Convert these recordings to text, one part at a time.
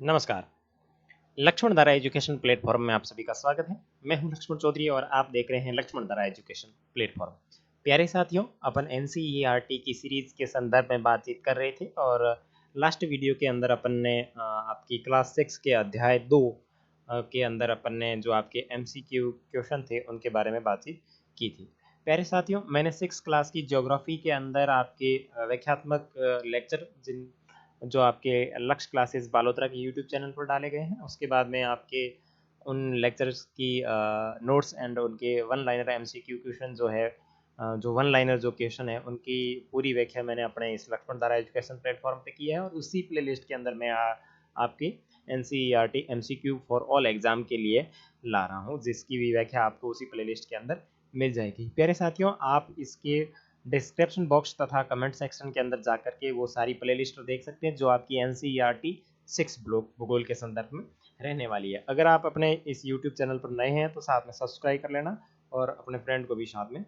नमस्कार। लक्ष्मण धारा education platform में आप सभी का स्वागत है। मैं हूं लक्ष्मण चौधरी और आप देख रहे हैं लक्ष्मण धारा एजुकेशन प्लेटफॉर्म। प्यारे साथियों, अपन एनसीईआरटी की सीरीज के संदर्भ में बातचीत कर रहे थे और लास्ट वीडियो के अंदर अपन ने आपकी क्लास 6 के अध्याय 2 के अंदर अपन ने जो आपके एमसीक्यू क्वेश्चन थे उनके बारे में बातचीत की थी। प्यारे साथियों, मैंने 6 क्लास की ज्योग्राफी के अंदर आपके व्याख्यात्मक लेक्चर जिन जो आपके लक्ष्य क्लासेस बालोतरा के यूट्यूब चैनल पर डाले गए हैं, उसके बाद में आपके उन लेक्चर्स की नोट्स एंड उनके वन लाइनर एमसीक्यू क्वेश्चन जो है जो वन लाइनर जो क्वेश्चन है उनकी पूरी व्याख्या मैंने अपने इस लक्ष्मण धारा एजुकेशन प्लेटफॉर्म पे की है और उसी प्लेलिस्ट के अंदर मैं आपकी NCERT MCQ for all exam के लिए ला रहा हूँ, जिसकी भी व्याख्या आपको उसी प्लेलिस्ट के अंदर मिल जाएगी। प्यारे साथियों, आप इसके डिस्क्रिप्शन बॉक्स तथा कमेंट सेक्शन के अंदर जाकर के वो सारी प्लेलिस्ट देख सकते हैं जो आपकी एनसीईआरटी 6 ब्लॉक भूगोल के संदर्भ में रहने वाली है। अगर आप अपने इस यूट्यूब चैनल पर नए हैं तो साथ में सब्सक्राइब कर लेना और अपने फ्रेंड को भी साथ में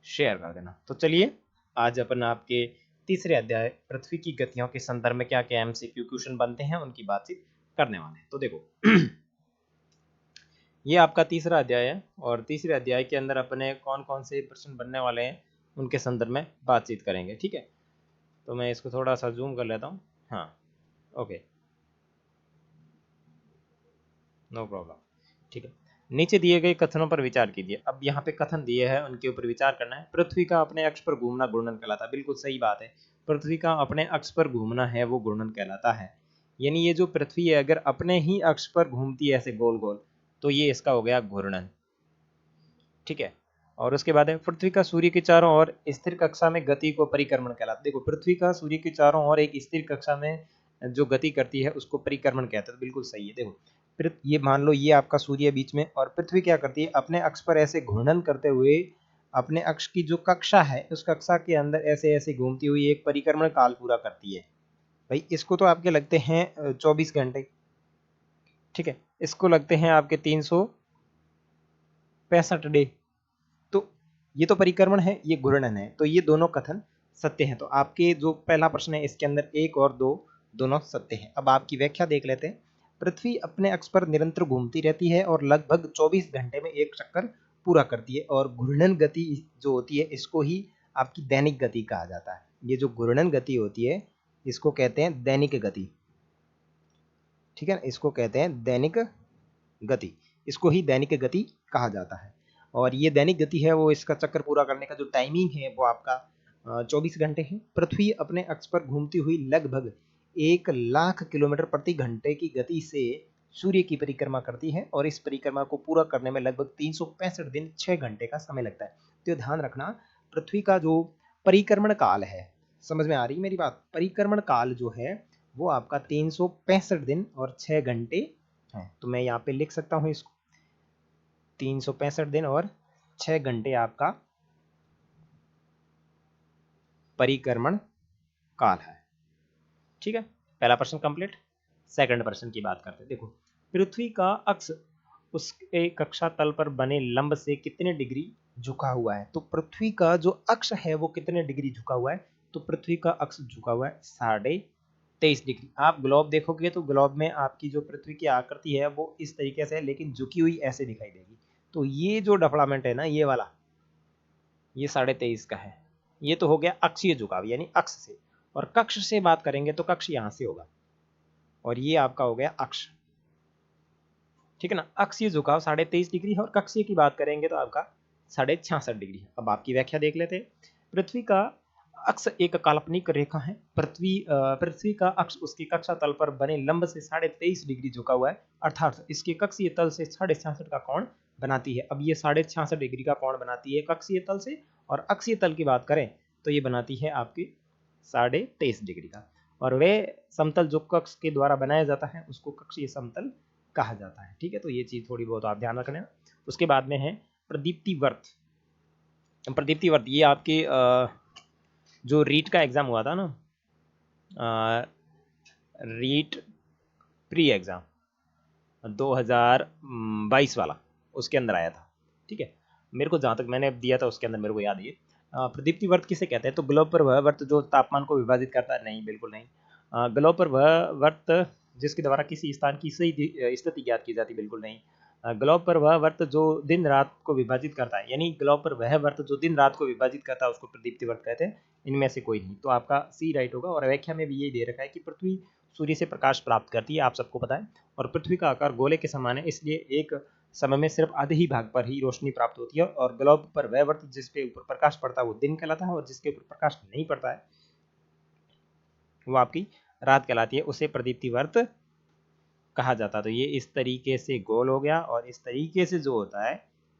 शेयर कर देना। तो चलिए, आज अपन आपके तीसरे अध्याय पृथ्वी की गतियों के संदर्भ में क्या क्या एमसीक्यू क्वेश्चन बनते हैं उनकी बातचीत करने वाले हैं। तो देखो ये आपका तीसरा अध्याय है और तीसरे अध्याय के अंदर अपने कौन कौन से प्रश्न बनने वाले हैं उनके संदर्भ में बातचीत करेंगे। ठीक है, तो मैं इसको थोड़ा सा जूम कर लेता हूँ। हाँ, ओके, नो प्रॉब्लम। ठीक है, नीचे दिए गए कथनों पर विचार कीजिए। अब यहाँ पे कथन दिए हैं, उनके ऊपर विचार करना है। पृथ्वी का अपने अक्ष पर घूमना घूर्णन कहलाता है। बिल्कुल सही बात है, पृथ्वी का अपने अक्ष पर घूमना है वो घूर्णन कहलाता है। यानी ये जो पृथ्वी है अगर अपने ही अक्ष पर घूमती है ऐसे गोल गोल तो ये इसका हो गया घूर्णन। ठीक है, और उसके बाद है पृथ्वी का सूर्य के चारों ओर स्थिर कक्षा में गति को परिक्रमण कहलाता है। देखो, पृथ्वी का सूर्य के चारों ओर एक स्थिर कक्षा में जो गति करती है उसको परिक्रमण कहते हैं। तो बिल्कुल सही है। देखो, फिर ये मान लो ये आपका सूर्य बीच में और पृथ्वी क्या करती है, अपने अक्ष पर ऐसे घूर्णन करते हुए अपने अक्ष की जो कक्षा है उस कक्षा के अंदर ऐसे ऐसे घूमती हुई एक परिक्रमण काल पूरा करती है। भाई इसको तो आपके लगते हैं 24 घंटे। ठीक है, इसको लगते हैं आपके 365 डे। तो ये तो परिक्रमण है, ये घूर्णन है, तो ये दोनों कथन सत्य हैं। तो आपके जो पहला प्रश्न है इसके अंदर 1 और 2 दोनों सत्य हैं। अब आपकी व्याख्या देख लेते हैं। पृथ्वी अपने अक्ष पर निरंतर घूमती रहती है और लगभग 24 घंटे में एक चक्कर पूरा करती है और घूर्णन गति जो होती है इसको ही आपकी दैनिक गति कहा जाता है। ये जो घूर्णन गति होती है इसको कहते हैं दैनिक गति। ठीक है ना, इसको कहते हैं दैनिक गति, इसको ही दैनिक गति कहा जाता है। और ये दैनिक गति है वो इसका चक्कर पूरा करने का जो टाइमिंग है वो आपका 24 घंटे है। पृथ्वी अपने अक्ष पर घूमती हुई लगभग 1,00,000 किलोमीटर प्रति घंटे की गति से सूर्य की परिक्रमा करती है और इस परिक्रमा को पूरा करने में लगभग 365 दिन 6 घंटे का समय लगता है। तो ध्यान रखना, पृथ्वी का जो परिक्रमण काल है, समझ में आ रही मेरी बात, परिक्रमण काल जो है वो आपका 365 दिन और 6 घंटे है। तो मैं यहाँ पे लिख सकता हूँ इसको, 365 दिन और 6 घंटे आपका परिक्रमण काल है। ठीक है, पहला प्रश्न कंप्लीट। सेकंड प्रश्न की बात करते हैं। देखो, पृथ्वी का अक्ष उसके कक्षा तल पर बने लंब से कितने डिग्री झुका हुआ है। तो पृथ्वी का जो अक्ष है वो कितने डिग्री झुका हुआ है, तो पृथ्वी का अक्ष झुका हुआ है 23.5 डिग्री। आप ग्लोब देखोगे तो ग्लोब में आपकी जो पृथ्वी की आकृति है वो इस तरीके से है, लेकिन झुकी हुई ऐसे दिखाई देगी। तो ये जो डफलामेंट है ना, ये वाला, ये 23.5 का है। ये तो हो गया अक्षीय झुकाव यानी अक्ष से, और कक्ष से बात करेंगे तो कक्ष यहां से होगा और ये आपका हो गया अक्ष। ठीक है ना, अक्षीय झुकाव 23.5 डिग्री है और कक्षीय की बात करेंगे तो आपका 66.5 डिग्री है। अब आपकी व्याख्या देख लेते हैं। पृथ्वी का अक्ष एक काल्पनिक रेखा है। पृथ्वी का अक्ष उसकी कक्षा तल पर बने लंब से 23.5 डिग्री झुका हुआ है, अर्थात इसके कक्षीय तल से 66.5 का कोण बनाती है। अब ये 66.5 डिग्री का कोण बनाती है कक्षीय तल से, और अक्षीय तल की बात करें तो ये बनाती है आपकी 23.5 डिग्री का। और वे समतल जो कक्ष के द्वारा बनाया जाता है उसको कक्षीय समतल कहा जाता है। ठीक है, तो ये चीज थोड़ी बहुत आप ध्यान रखना। उसके बाद में है प्रदीप्ति वर्त। प्रदीप्ति वर्त ये आपके जो रीट का एग्जाम हुआ था ना, रीट प्री एग्जाम 2022 वाला, उसके अंदर आया था। ठीक है, मेरे को जहाँ तक मैंने दिया था उसके अंदर मेरे को याद है। प्रदीप्ति वर्त किसे कहते हैं, तो ग्लोब पर वह वर्त जो तापमान को विभाजित करता है। नहीं, बिल्कुल नहीं। ग्लोब पर वह वर्त जिसके द्वारा किसी स्थान की सही स्थिति ज्ञात की जाती, बिल्कुल नहीं। ग्लोब पर वह वर्त जो दिन रात को विभाजित करता है, यानी ग्लोब पर वह वर्त जो दिन रात को विभाजित करता है उसको प्रदीप्ति वर्त कहते हैं। इनमें से कोई नहीं, तो आपका सी राइट होगा। और व्याख्या में भी यही दे रखा है कि पृथ्वी सूर्य से प्रकाश प्राप्त करती है, आप सबको पता है, और पृथ्वी का आकार गोले के समान है, इसलिए एक समय में सिर्फ आधे ही भाग पर ही रोशनी प्राप्त होती है। और ग्लोब पर वह वर्त जिसके ऊपर प्रकाश पड़ता है वो दिन कहलाता है, और जिसके ऊपर प्रकाश नहीं पड़ता है वो आपकी रात कहलाती है, उसे प्रदीप्ति वर्त कहा जाता है। तो ये इस तरीके से गोल हो गया। और इस तरीके से जो होता है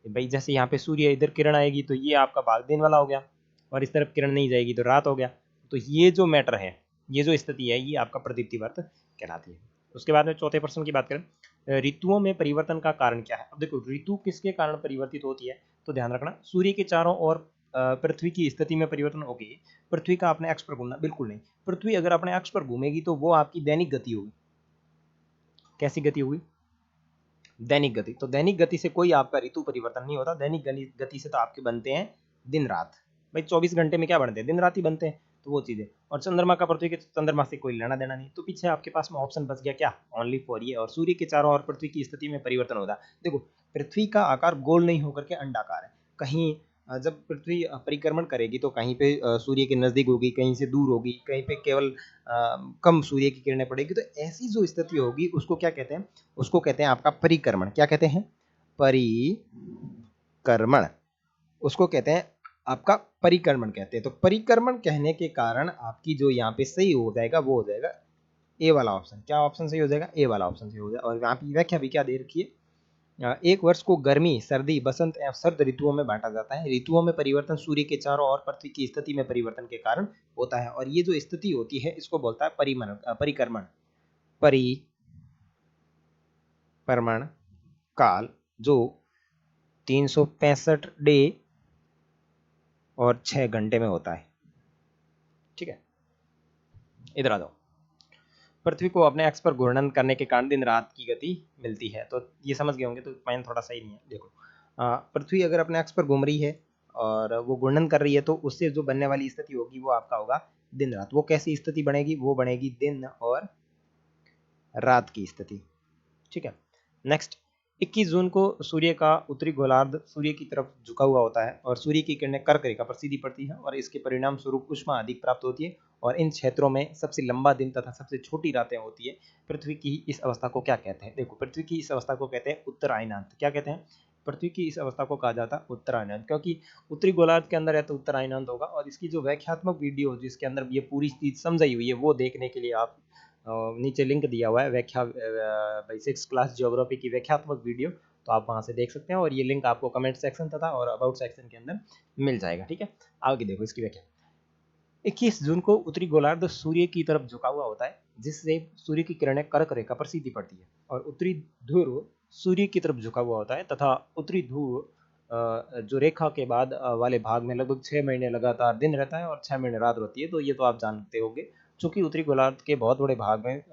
भाई, जैसे यहाँ पे सूर्य इधर किरण आएगी तो ये आपका भाग दिन वाला हो गया, और इस तरफ किरण नहीं जाएगी तो रात हो गया। तो ये जो मैटर है, ये जो स्थिति है, ये आपका प्रदीप्ति वर्त कहलाती है। उसके बाद में चौथे प्रश्न की बात करें, ऋतुओं में परिवर्तन का कारण क्या है। अब देखो, ऋतु किसके कारण परिवर्तित होती है, तो ध्यान रखना, सूर्य के चारों ओर पृथ्वी की स्थिति में परिवर्तन होगी। पृथ्वी का अपने अक्ष पर घूमना, बिल्कुल नहीं। पृथ्वी अगर अपने अक्ष पर घूमेगी तो वो आपकी दैनिक गति होगी। कैसी गति होगी, दैनिक गति। तो दैनिक गति से कोई आपका ऋतु परिवर्तन नहीं होता। दैनिक गति से तो आपके बनते हैं दिन रात। भाई 24 घंटे में क्या बनते हैं, दिन रात ही बनते हैं, तो वो चीजें। और चंद्रमा का पृथ्वी के चंद्रमा से कोई लेना देना नहीं। तो पीछे आपके पास में ऑप्शन बच गया क्या, ओनली फॉर ये। और सूर्य के चारों ओर पृथ्वी की स्थिति में परिवर्तन होता है। देखो, पृथ्वी का आकार गोल नहीं होकर के अंडाकार है। कहीं जब पृथ्वी परिक्रमण करेगी तो कहीं पे सूर्य के नजदीक होगी, कहीं से दूर होगी, कहीं पे केवल कम सूर्य की किरणें पड़ेगी। तो ऐसी जो स्थिति होगी उसको क्या कहते हैं, उसको कहते हैं आपका परिक्रमण। क्या कहते हैं, परिक्रमण, उसको कहते हैं आपका परिक्रमण कहते हैं। तो परिक्रमण कहने के कारण आपकी जो यहाँ पे सही हो जाएगा वो हो जाएगा ए वाला ऑप्शन। क्या ऑप्शन सही हो जाएगा, ए वाला ऑप्शन सही हो जाएगा। और यहाँ की व्याख्या भी क्या दे रखी है, एक वर्ष को गर्मी, सर्दी, बसंत एवं शरद ऋतुओं में बांटा जाता है। ऋतुओं में परिवर्तन सूर्य के चारों ओर पृथ्वी की स्थिति में परिवर्तन के कारण होता है। और ये जो स्थिति होती है इसको बोलता है परिक्रमण। परिक्रमण काल, जो 365 डे और 6 घंटे में होता है। ठीक है, इधर आ जाओ। पृथ्वी को अपने अक्ष पर घूर्णन करने के कारण दिन रात की गति मिलती है। तो ये समझ गए होंगे, तो पॉइंट थोड़ा सही नहीं है। देखो, पृथ्वी अगर अपने अक्ष पर घूम रही है और वो घूर्णन कर रही है तो उससे जो बनने वाली स्थिति होगी वो आपका होगा दिन रात। वो कैसी स्थिति बनेगी, वो बनेगी दिन और रात की स्थिति। ठीक है, नेक्स्ट, 21 जून को सूर्य का उत्तरी गोलार्ध सूर्य की तरफ झुका हुआ होता है और सूर्य की किरणें कर्क रेखा पर सीधी पड़ती है और इसके परिणाम स्वरूप ऊष्मा अधिक प्राप्त होती है। और इन क्षेत्रों में सबसे लंबा दिन तथा सबसे छोटी रातें होती है। पृथ्वी की इस अवस्था को क्या कहते हैं, देखो, पृथ्वी की इस अवस्था को कहते हैं उत्तरायणांत। क्या कहते हैं, पृथ्वी की इस अवस्था को कहा जाता है उत्तरायणांत, क्योंकि उत्तरी गोलार्ध के अंदर है तो उत्तरायणांत होगा। और इसकी जो व्याख्यात्मक वीडियो जिसके अंदर ये पूरी चीज समझाई हुई है वो देखने के लिए आप नीचे लिंक दिया हुआ है, व्याख्या बेसिक्स क्लास ज्योग्राफी की व्याख्यात्मक वीडियो, तो आप वहां से देख सकते हैं। और ये लिंक आपको कमेंट सेक्शन तथा और अबाउट सेक्शन के अंदर मिल जाएगा। ठीक है, आगे देखो इसकी व्याख्या। 21 जून को उत्तरी गोलार्ध सूर्य की तरफ झुका हुआ होता है जिससे सूर्य की किरणें कर्क रेखा पर सीधी पड़ती है। और उत्तरी ध्रुव सूर्य की तरफ झुका हुआ होता है तथा उत्तरी ध्रुव जो रेखा के बाद वाले भाग में लगभग 6 महीने लगातार दिन रहता है और 6 महीने रात होती है। तो ये तो आप जानते होंगे। चूंकि उत्तरी गोलार्ध के बहुत बड़े भाग में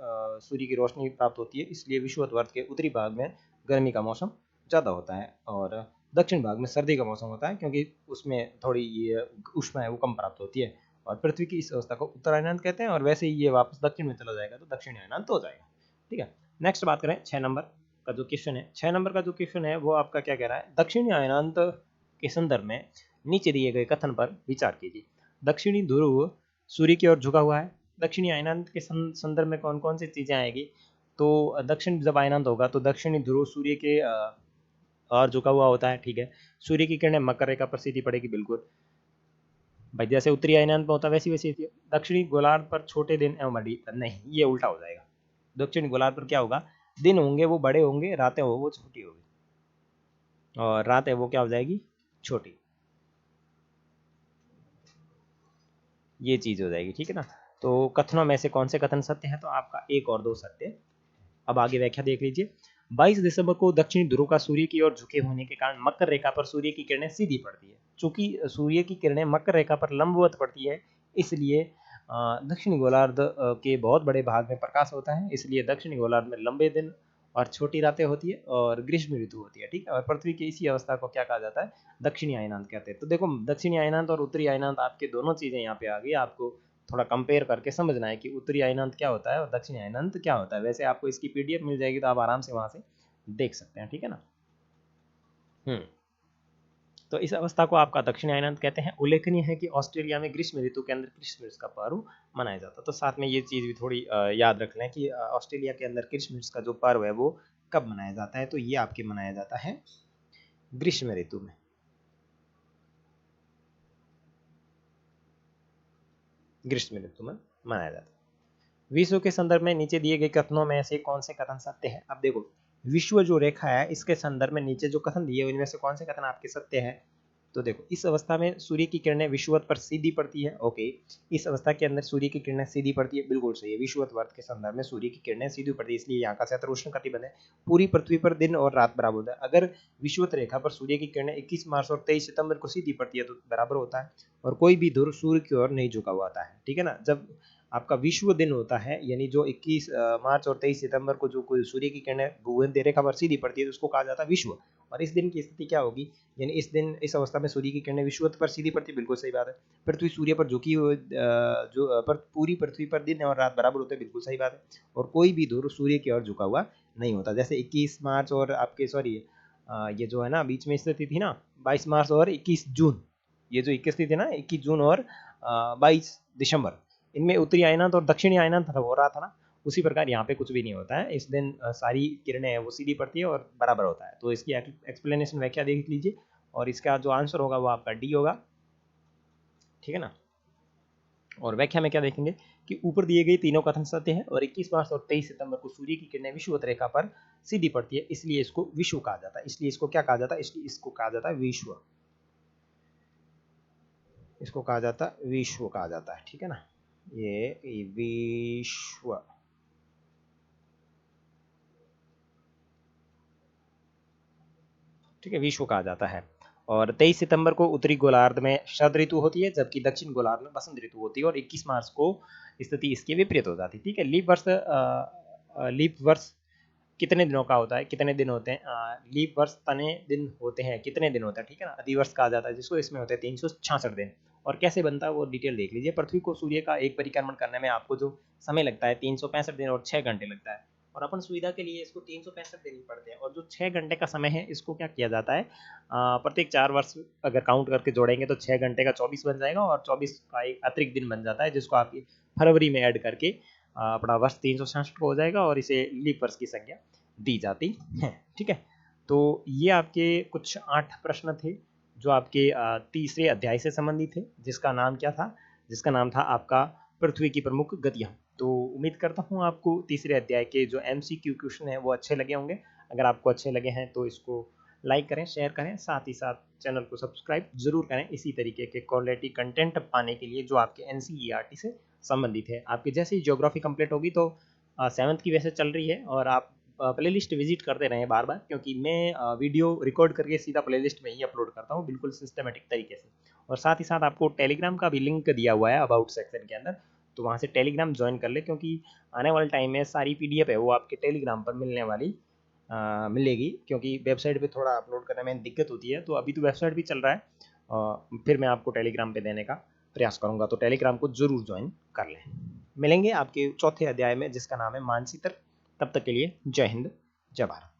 सूर्य की रोशनी प्राप्त होती है, इसलिए विषुवत के उत्तरी भाग में गर्मी का मौसम ज़्यादा होता है और दक्षिण भाग में सर्दी का मौसम होता है, क्योंकि उसमें थोड़ी ये उष्मा है वो कम प्राप्त होती है। और पृथ्वी की इस अवस्था को उत्तरायणांत कहते हैं। और वैसे ही ये वापस दक्षिण में चला जाएगा तो दक्षिण अयनांत हो जाएगा। ठीक है, नेक्स्ट बात करें 6 नंबर का जो क्वेश्चन है। 6 नंबर का जो क्वेश्चन है वो आपका क्या कह रहा है, दक्षिणी अयनांत के संदर्भ में नीचे दिए गए कथन पर विचार कीजिए। दक्षिणी ध्रुव सूर्य की ओर झुका हुआ है। दक्षिणी अयनांत के संदर्भ में कौन कौन सी चीजें आएगी, तो दक्षिण जब अयनांत होगा तो दक्षिणी ध्रुव सूर्य के और झुका हुआ होता है। ठीक है, सूर्य की किरणें मकर रेखा पर सीधी पड़ेगी, बिल्कुल भाई, जैसे उत्तरी अयनांत में होता है वैसी वैसी। दक्षिणी गोलार्ध पर छोटे दिन एवं बड़ी, नहीं, ये उल्टा हो जाएगा। दक्षिणी गोलार्ध पर क्या होगा, दिन होंगे वो बड़े होंगे, रातें हो वो छोटी होगी, और रात है वो क्या हो जाएगी, छोटी। ये चीज हो जाएगी। ठीक है ना, तो कथनों में से कौन से कथन सत्य है, तो आपका 1 और 2 सत्य। अब आगे व्याख्या देख लीजिए। 22 दिसंबर को दक्षिणी ध्रुव का सूर्य की ओर झुके होने के कारण मकर रेखा पर सूर्य की किरणें सीधी पड़ती है। चूंकि सूर्य की किरणें मकर रेखा पर लंबवत पड़ती है, इसलिए दक्षिणी गोलार्ध के बहुत बड़े भाग में प्रकाश होता है, इसलिए दक्षिणी गोलार्ध में लंबे दिन और छोटी रातें होती है और ग्रीष्म ऋतु होती है। ठीक है, और पृथ्वी की इसी अवस्था को क्या कहा जाता है, दक्षिणी अयनांत कहते हैं। तो देखो, दक्षिणी अयनांत और उत्तरी अयनांत आपके दोनों चीजें यहाँ पे आ गई। आपको थोड़ा कंपेयर करके समझना है कि उत्तरी अयनांत क्या होता है और दक्षिणी अयनांत क्या होता है। वैसे आपको इसकी पीडीएफ मिल जाएगी तो आप आराम से वहाँ से देख सकते हैं, ठीक है ना। तो इस अवस्था को आपका दक्षिणी अयनांत कहते हैं। उल्लेखनीय है कि ऑस्ट्रेलिया में ग्रीष्म ऋतु के अंदर क्रिसमस का पर्व मनाया जाता है। तो साथ में ये चीज़ भी थोड़ी याद रख लें कि ऑस्ट्रेलिया के अंदर क्रिसमस का जो पर्व है वो कब मनाया जाता है, तो ये आपके मनाया जाता है ग्रीष्म ऋतु में। ग्रीष्म ऋतु में मनाया जाता है। विश्व के संदर्भ में नीचे दिए गए कथनों में से कौन से कथन सत्य है। अब देखो विश्व जो रेखा है इसके संदर्भ में नीचे जो कथन दिए इनमें से कौन से कथन आपके सत्य है। तो देखो इस अवस्था में सूर्य की किरणें विषुवत पर सीधी पड़ती है। ओके, इस अवस्था के अंदर सूर्य की किरणें सीधी पड़ती है, बिल्कुल सही है। विषुवत वर्त के संदर्भ में सूर्य की किरणें सीधी पड़ती है, इसलिए यहाँ का क्षेत्र उष्णकटिबंध है। पूरी पृथ्वी पर दिन और रात बराबर होता है। अगर विषुवत रेखा पर सूर्य की किरणें 21 मार्च और 23 सितंबर को सीधी पड़ती है तो बराबर होता है। और कोई भी ध्रुव सूर्य की ओर नहीं झुका हुआ होता है, ठीक है ना। जब आपका विश्व दिन होता है यानी जो 21 मार्च और 23 सितंबर को जो कोई सूर्य की किरणें भूमध्य रेखा पर सीधी पड़ती है तो उसको कहा जाता है विश्व। और इस दिन की स्थिति क्या होगी, यानी इस दिन इस अवस्था में सूर्य की किरणें विषुवत पर सीधी पड़ती है, बिल्कुल सही बात है। पृथ्वी सूर्य पर झुकी हुई जो पर पूरी पृथ्वी पर दिन और रात बराबर होते हैं, बिल्कुल सही बात है। और कोई भी ध्रुव सूर्य की ओर झुका हुआ नहीं होता। जैसे 21 मार्च और आपके सॉरी ये जो है ना बीच में स्थिति थी ना 22 मार्च और 21 जून, ये जो 21 थी ना 21 जून और 22 दिसंबर, इनमें उत्तरी अयनांत और दक्षिणी अयनांत हो रहा था ना, उसी प्रकार यहाँ पे कुछ भी नहीं होता है। इस दिन सारी किरणें हैं वो सीधी पड़ती है और बराबर होता है। तो इसकी एक्सप्लेनेशन व्याख्या देख लीजिए और इसका जो आंसर होगा वो आपका डी होगा, ठीक है ना। और व्याख्या में क्या देखेंगे कि ऊपर दिए गए तीनों कथन सत्य है और 21 मार्च और 23 सितंबर को सूर्य की किरणें विषुवत रेखा पर सीधी पड़ती है, इसलिए इसको विश्व कहा जाता है। इसलिए इसको क्या कहा जाता है, इसलिए इसको कहा जाता है विश्व, इसको कहा जाता है विश्व कहा जाता है, ठीक है ना। ये विश्व, ठीक है, विश्व कहा जाता है। और 23 सितंबर को उत्तरी गोलार्ध में शरद ऋतु होती है जबकि दक्षिण गोलार्ध में बसंत ऋतु होती है और 21 मार्च को स्थिति इसके विपरीत हो जाती है, ठीक है। लीप वर्ष कितने दिनों का होता है, कितने दिन होते हैं, लीप वर्ष तने दिन होते हैं, कितने दिन होता है, ठीक है ना। अधिवर्ष कहा जाता है जिसको, इसमें होते हैं 366 दिन। और कैसे बनता है वो डिटेल देख लीजिए। पृथ्वी को सूर्य का एक परिक्रमण करने में आपको जो समय लगता है 365 दिन और 6 घंटे लगता है, और अपन सुविधा के लिए इसको 365 दिन ही पड़ते हैं। और जो 6 घंटे का समय है इसको क्या किया जाता है, प्रत्येक 4 वर्ष अगर काउंट करके जोड़ेंगे तो 6 घंटे का 24 बन जाएगा और 24 का एक अतिरिक्त दिन बन जाता है जिसको आप फरवरी में ऐड करके अपना वर्ष 366 हो जाएगा और इसे लीप वर्ष की संख्या दी जाती है, ठीक है। तो ये आपके कुछ 8 प्रश्न थे जो आपके तीसरे अध्याय से संबंधित थे, जिसका नाम क्या था, जिसका नाम था आपका पृथ्वी की प्रमुख गतियां। तो उम्मीद करता हूँ आपको तीसरे अध्याय के जो MCQ क्वेश्चन है वो अच्छे लगे होंगे। अगर आपको अच्छे लगे हैं तो इसको लाइक करें, शेयर करें, साथ ही साथ चैनल को सब्सक्राइब जरूर करें इसी तरीके के क्वालिटी कंटेंट पाने के लिए जो आपके NCERT से संबंधित है। आपकी जैसे ही ज्योग्राफी कंप्लीट होगी तो 7th की वैसे चल रही है और आप प्लेलिस्ट विजिट करते रहें बार बार, क्योंकि मैं वीडियो रिकॉर्ड करके सीधा प्लेलिस्ट में ही अपलोड करता हूँ बिल्कुल सिस्टमेटिक तरीके से। और साथ ही साथ आपको टेलीग्राम का भी लिंक दिया हुआ है अबाउट सेक्शन के अंदर, तो वहाँ से टेलीग्राम ज्वाइन कर ले, क्योंकि आने वाले टाइम में सारी PDF है वो आपके टेलीग्राम पर मिलने वाली मिलेगी, क्योंकि वेबसाइट पे थोड़ा अपलोड करने में दिक्कत होती है। तो अभी तो वेबसाइट भी चल रहा है, फिर मैं आपको टेलीग्राम पे देने का प्रयास करूँगा, तो टेलीग्राम को जरूर ज्वाइन कर लें। मिलेंगे आपके चौथे अध्याय में जिसका नाम है मानचित्र। तब तक के लिए जय हिंद, जय भारत।